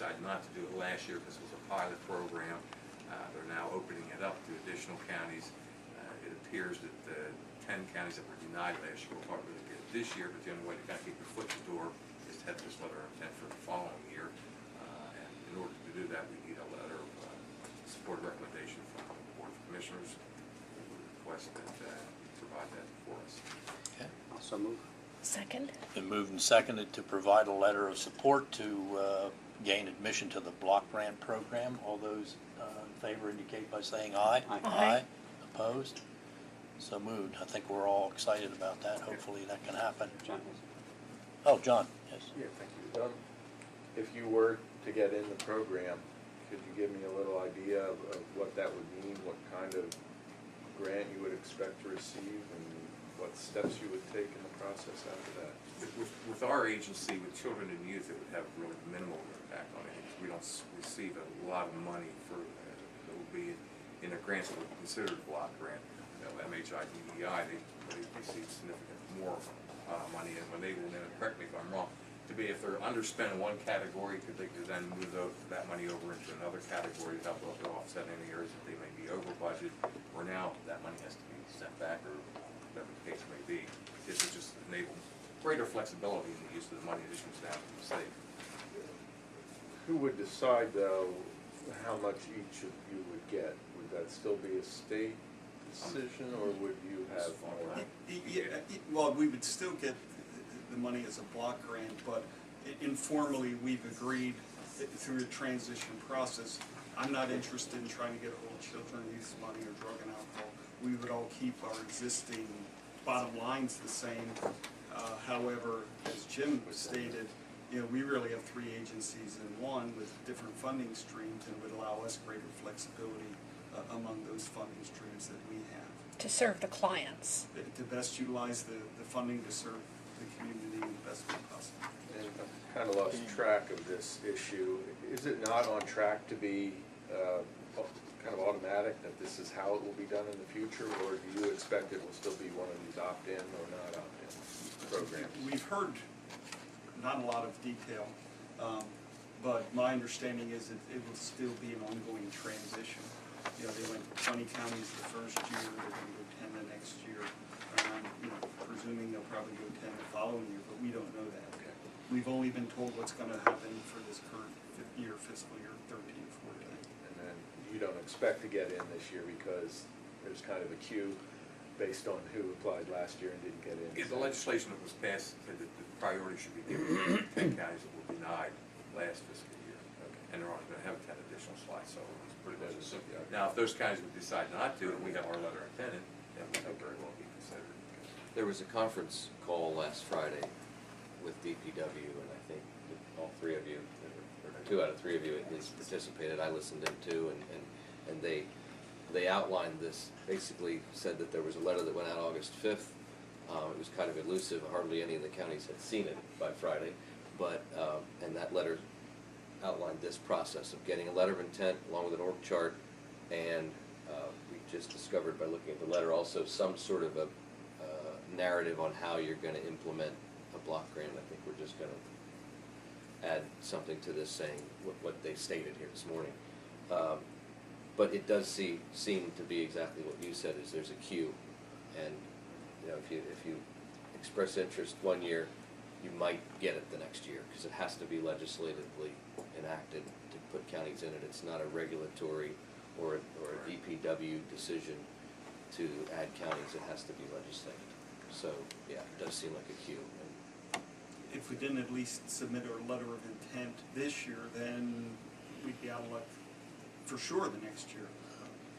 decided not to do it last year because it was a pilot program. They're now opening it up to additional counties. It appears that 10 counties that were denied last year will probably get it this year, but the only way to kind of keep your foot in the door is to have this letter of intent for the following year. And in order to do that, we need a letter of support recommendation from the Board of Commissioners. We would request that you provide that for us. Okay. Also move. Second. Been moved and seconded to provide a letter of support to gain admission to the block grant program. All those in favor indicate by saying aye. Aye. Aye. Opposed? So moved. I think we're all excited about that. Hopefully that can happen. John. Oh, John, yes. Yeah, thank you. If you were to get in the program, could you give me a little idea of what that would mean, what kind of grant you would expect to receive, and what steps you would take in the process after that? With our agency, with children and youth, it would have really minimal impact on it. We don't receive a lot of money for that will be in a grant that would be considered a block grant. MHI, DEI, they receive significant more money, and when they will, correct me if I'm wrong, if they're underspent in one category, could they then move that money over into another category to help offset any areas that they may be over budget, or now that money has to be sent back, or whatever the case may be. This would just enable greater flexibility in the use of the money that comes down from the state. Who would decide, though, how much each of you would get? Would that still be a state decision, or would you have more? Well, we would still get the money as a block grant, but informally we've agreed through the transition process. I'm not interested in trying to get hold of children and youth money or drug and alcohol. We would all keep our existing bottom lines the same. However, as Jim stated, we really have three agencies in one with different funding streams, and would allow us greater flexibility among those funding streams that we have. To serve the clients. To best utilize the funding to serve the community in the best way possible. And I've kind of lost track of this issue. Is it not on track to be kind of automatic, that this is how it will be done in the future, or do you expect it will still be one of these opt-in or not opt-in programs? We've heard not a lot of detail, but my understanding is that it will still be an ongoing transition. They went 20 counties the first year, they're going to go 10 the next year. Presuming they'll probably go 10 the following year, but we don't know that. Okay. We've only been told what's going to happen for this current year, fiscal year 13-14. And then you don't expect to get in this year because there's kind of a queue based on who applied last year and didn't get in. Yeah, the legislation that was passed said that the priority should be given to 10 counties that were denied last fiscal year. Okay. And they're only going to have 10 additional slots, so it's pretty much That's simple. okay. Now, if those counties would decide not to, and we have our letter of intent, then we could very well be considered. There was a conference call last Friday with DPW, and I think that all three of you, or 2 out of 3 of you at least, participated. I listened in too, and they outlined this, basically said that there was a letter that went out August 5th. It was kind of elusive. Hardly any of the counties had seen it by Friday, but and that letter outlined this process of getting a letter of intent along with an org chart, and we just discovered by looking at the letter also some sort of a narrative on how you're going to implement a block grant. I think we're just going to add something to this saying what they stated here this morning. But it does seem to be exactly what you said, is there's a queue, and if you express interest one year, you might get it the next year, because it has to be legislatively enacted to put counties in it. It's not a regulatory or a DPW decision to add counties. It has to be legislated. So yeah, it does seem like a queue. If we didn't at least submit our letter of intent this year, then we'd be out of luck for sure the next year.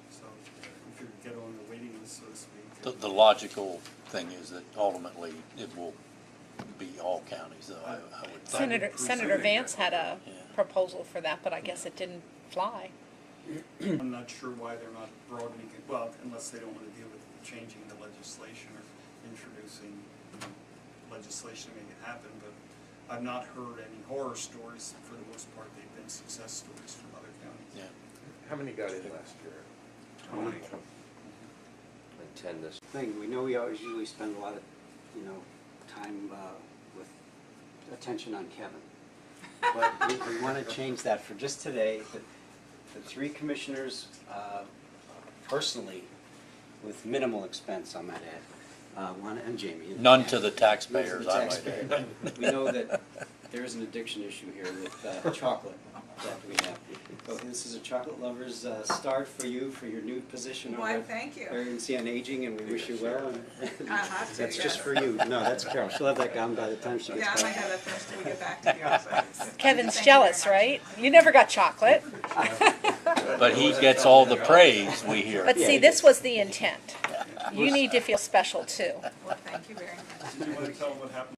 So we could get on the waiting list, so to speak. The logical thing is that ultimately it will be all counties, though, I would think. Senator Vance had a proposal for that, but I guess it didn't fly. I'm not sure why they're not broadening it, well, unless they don't want to deal with changing the legislation or introducing legislation to make it happen, but I've not heard any horror stories. For the most part, they've been success stories from other counties. Yeah. How many got in last year? 20. And 10 this. Thing, we know we always usually spend a lot of, time with attention on Kevin. But we want to change that for just today. The three commissioners, personally, with minimal expense, I might add, and Jamie. None to the None to taxpayers, the I might taxpayer. add. We know that there is an addiction issue here with chocolate that we have. But this is a chocolate lover's start for you, for your new position over Why, at thank you. Agency on Aging, and we wish you well. And I'll have to, that's yes. just for you. No, that's Carol. She'll have that gown by the time she gets Yeah, I back. might have that first till we get back to the office. Kevin's Thank you very jealous, much. right? You never got chocolate. But he gets all the praise, we hear. But see, this was the intent. You need to feel special too. Well, thank you very much. Do you want to tell them what happened?